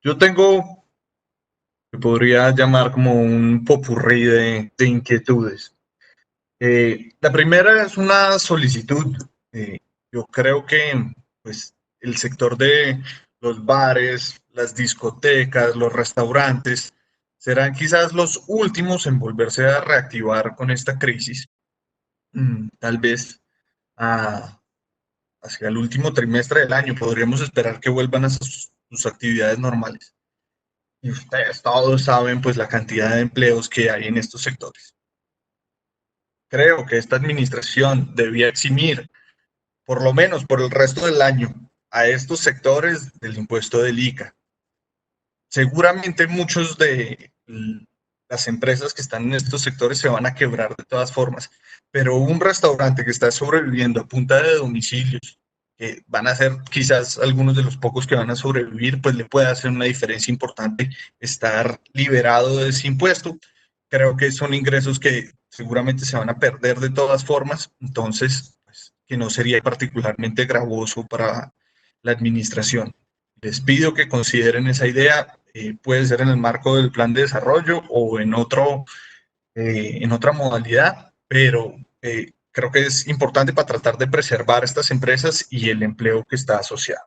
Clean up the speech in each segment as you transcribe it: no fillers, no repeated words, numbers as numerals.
Yo tengo, que podría llamar como un popurrí de inquietudes. La primera es una solicitud. Eh, yo creo que pues, el sector de los bares, las discotecas, los restaurantes, serán quizás los últimos en volverse a reactivar con esta crisis. Tal vez a- hacia el último trimestre del año podríamos esperar que vuelvan a sus actividades normales. Y ustedes todos saben pues la cantidad de empleos que hay en estos sectores. Creo que esta administración debía eximir, por lo menos por el resto del año, a estos sectores del impuesto del ICA. Seguramente muchos de las empresas que están en estos sectores se van a quebrar de todas formas, pero un restaurante que está sobreviviendo a punta de domicilios, que van a ser quizás algunos de los pocos que van a sobrevivir, pues le puede hacer una diferencia importante estar liberado de ese impuesto. Creo que son ingresos que seguramente se van a perder de todas formas, entonces, pues, que no sería particularmente gravoso para la administración. Les pido que consideren esa idea, puede ser en el marco del plan de desarrollo o en otra modalidad, pero creo que es importante para tratar de preservar estas empresas y el empleo que está asociado.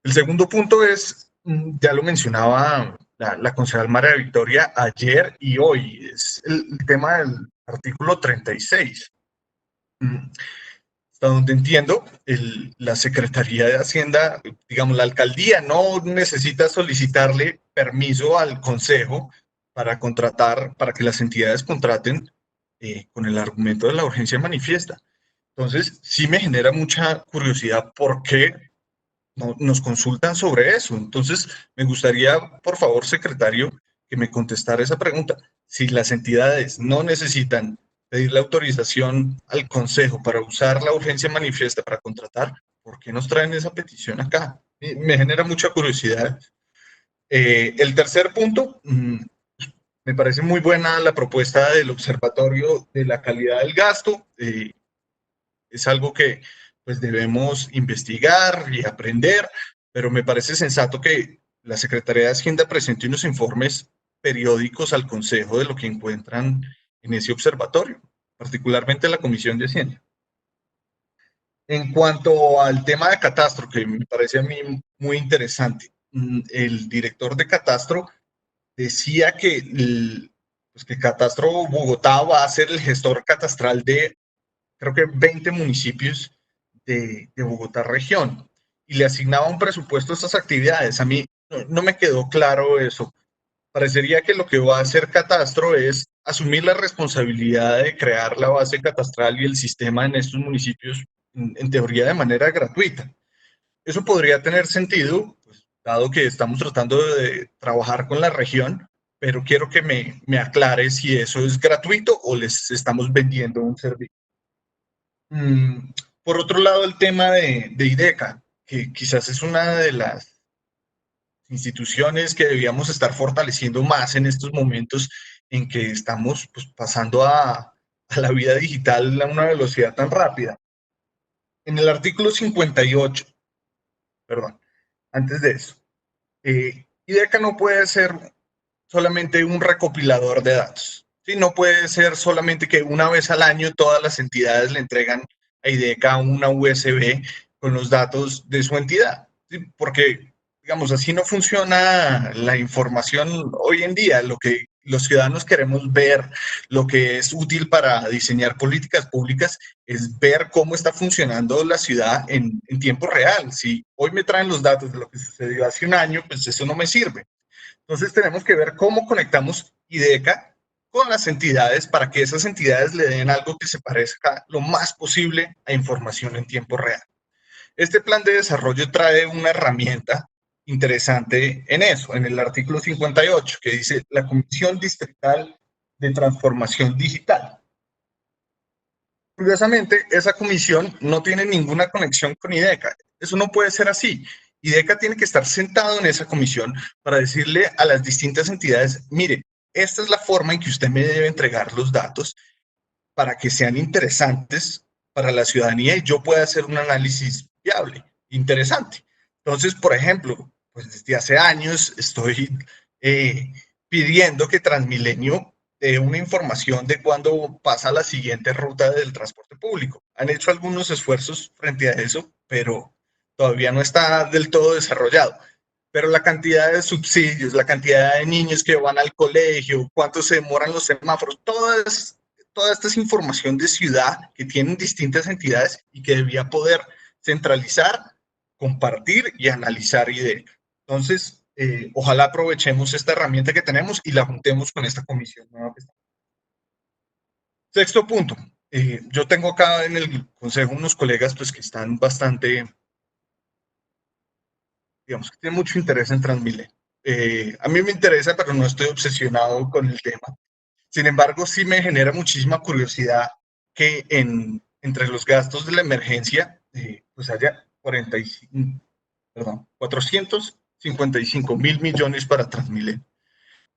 El segundo punto es, ya lo mencionaba la concejal María Victoria ayer y hoy, es el tema del artículo 36. Hasta donde entiendo, la Secretaría de Hacienda, digamos, la alcaldía no necesita solicitarle permiso al Consejo para contratar, para que las entidades contraten con el argumento de la urgencia manifiesta. Entonces, sí me genera mucha curiosidad por qué no, nos consultan sobre eso. Entonces, me gustaría, por favor, secretario, que me contestara esa pregunta. Si las entidades no necesitan pedir la autorización al Consejo para usar la urgencia manifiesta para contratar, ¿por qué nos traen esa petición acá? Me genera mucha curiosidad. El tercer punto, me parece muy buena la propuesta del Observatorio de la Calidad del Gasto. Es algo que pues debemos investigar y aprender, pero me parece sensato que la Secretaría de Hacienda presente unos informes periódicos al Consejo de lo que encuentran en ese observatorio, particularmente la Comisión de Hacienda. En cuanto al tema de Catastro, que me parece a mí muy interesante, el director de Catastro decía pues que Catastro Bogotá va a ser el gestor catastral de creo que 20 municipios de Bogotá región y le asignaba un presupuesto a estas actividades. A mí no me quedó claro eso. Parecería que lo que va a hacer Catastro es asumir la responsabilidad de crear la base catastral y el sistema en estos municipios, en teoría de manera gratuita. Eso podría tener sentido, pues, dado que estamos tratando de trabajar con la región, pero quiero que me aclare si eso es gratuito o les estamos vendiendo un servicio. Mm, por otro lado, el tema de IDECA, que quizás es una de las instituciones que debíamos estar fortaleciendo más en estos momentos en que estamos pues, pasando a la vida digital a una velocidad tan rápida. En el artículo 58, perdón, antes de eso, IDECA no puede ser solamente un recopilador de datos. ¿Sí? No puede ser solamente que una vez al año todas las entidades le entregan a IDECA una USB con los datos de su entidad. ¿Sí? Porque, digamos, así no funciona la información hoy en día. Lo que los ciudadanos queremos ver, lo que es útil para diseñar políticas públicas, es ver cómo está funcionando la ciudad en tiempo real. Si hoy me traen los datos de lo que sucedió hace un año, pues eso no me sirve. Entonces tenemos que ver cómo conectamos IDECA con las entidades para que esas entidades le den algo que se parezca lo más posible a información en tiempo real. Este plan de desarrollo trae una herramienta interesante en eso, en el artículo 58, que dice la Comisión Distrital de Transformación Digital. Curiosamente, esa comisión no tiene ninguna conexión con IDECA. Eso no puede ser así. IDECA tiene que estar sentado en esa comisión para decirle a las distintas entidades, mire, esta es la forma en que usted me debe entregar los datos para que sean interesantes para la ciudadanía y yo pueda hacer un análisis viable, interesante. Entonces, por ejemplo, pues desde hace años estoy pidiendo que Transmilenio dé una información de cuándo pasa la siguiente ruta del transporte público. Han hecho algunos esfuerzos frente a eso, pero todavía no está del todo desarrollado. Pero la cantidad de subsidios, la cantidad de niños que van al colegio, cuánto se demoran los semáforos, toda esta es información de ciudad que tienen distintas entidades y que debía poder centralizar, compartir y analizar ideas. Entonces, ojalá aprovechemos esta herramienta que tenemos y la juntemos con esta comisión nueva que está. Sexto punto. Yo tengo acá en el consejo unos colegas pues, que están bastante, digamos, que tienen mucho interés en Transmilenio. A mí me interesa, pero no estoy obsesionado con el tema. Sin embargo, sí me genera muchísima curiosidad que entre los gastos de la emergencia, pues haya 455.000 millones para Transmilenio.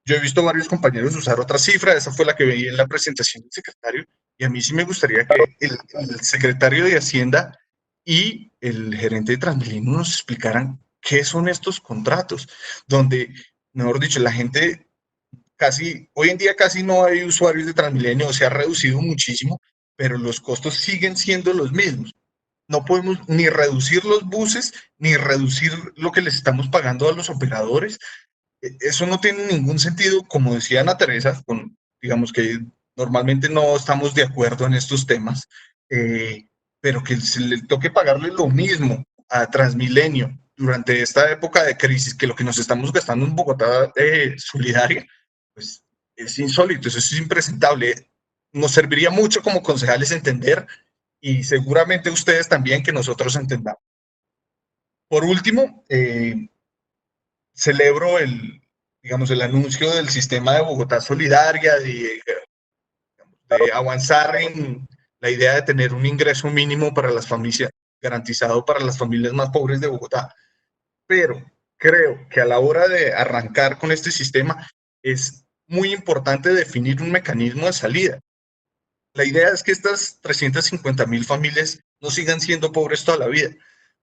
Yo he visto varios compañeros usar otra cifra, esa fue la que veía en la presentación del secretario, y a mí sí me gustaría que el secretario de Hacienda y el gerente de Transmilenio nos explicaran qué son estos contratos, donde, mejor dicho, la gente hoy en día casi no hay usuarios de Transmilenio, se ha reducido muchísimo, pero los costos siguen siendo los mismos. No podemos ni reducir los buses, ni reducir lo que les estamos pagando a los operadores. Eso no tiene ningún sentido, como decía Ana Teresa, digamos que normalmente no estamos de acuerdo en estos temas, pero que se le toque pagarle lo mismo a Transmilenio durante esta época de crisis que lo que nos estamos gastando en Bogotá solidaria, pues es insólito, eso es impresentable. Nos serviría mucho como concejales entender y seguramente ustedes también que nosotros entendamos. Por último, celebro digamos, el anuncio del sistema de Bogotá Solidaria, de avanzar en la idea de tener un ingreso mínimo para las familias, garantizado para las familias más pobres de Bogotá. Pero creo que a la hora de arrancar con este sistema es muy importante definir un mecanismo de salida. La idea es que estas 350.000 familias no sigan siendo pobres toda la vida.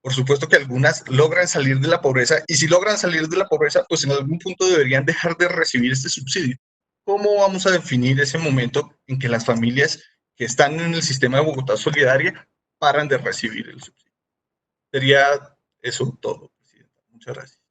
Por supuesto que algunas logran salir de la pobreza y si logran salir de la pobreza, pues en algún punto deberían dejar de recibir este subsidio. ¿Cómo vamos a definir ese momento en que las familias que están en el sistema de Bogotá Solidaria paran de recibir el subsidio? Sería eso todo, Presidenta. Muchas gracias.